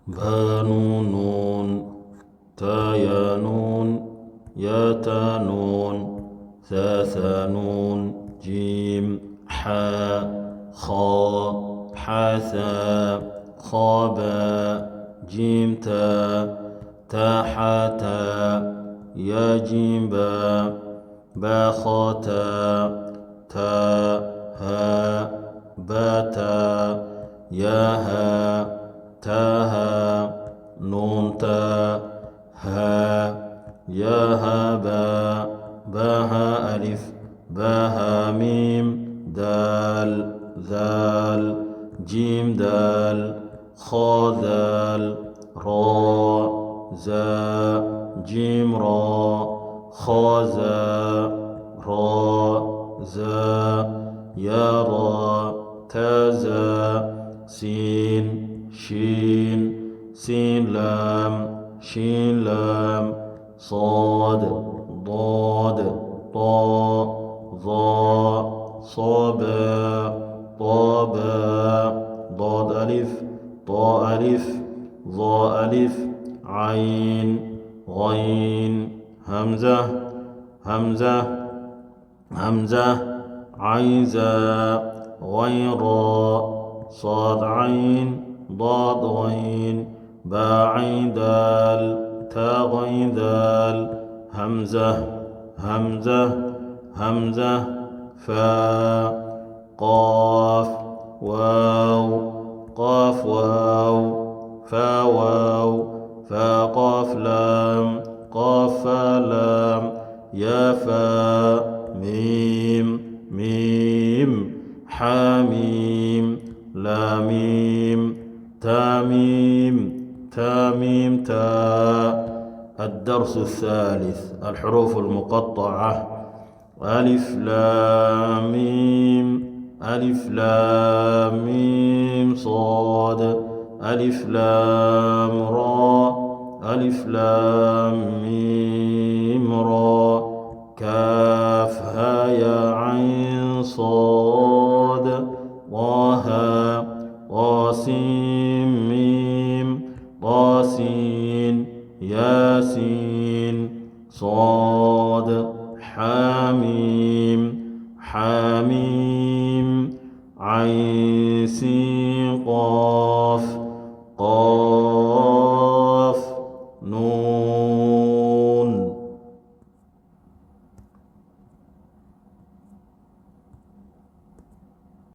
باء نون نون تاء ياء نون ياء تاء نون ثاء ثاء نون جيم حاء خاء حاء ثاء خاء باء جيم تاء تاء حاء تاء يا جيم باء باء خاء تاء تاء هاء باء تاء يا هاء تاء هاء نون تاء هاء يا هاء باء باء هاء ألف باء هاء ميم دال ذال جيم دال خاء ذال راء زاء جيم راء خاء زاء راء زاء يا راء تاء زاء سين شين سين لام شين لام صاد ضاد طاء ظاء صاباء طاباء ضاد ألف طاء ألف ظاء ألف عين غين همزة همزة همزة عين زاء غين راء صاد عين ضاد غين باء عين دال تاء غين دال همزة همزة همزة فاء قاف واو قاف واو فاء واو فاء قاف لام قاف فاء لام يا فاء ميم ميم حاميم لاميم تاميم تاميم تاء. الدرس الثالث الحروف المقطعة ألف لام ميم ألف لام ميم صاد ألف لام را ألف لام ميم را كاف ها يا عين صاد طه طاسيم ميم طاسين ياسين صاد حاميم حاميم عين سين قاف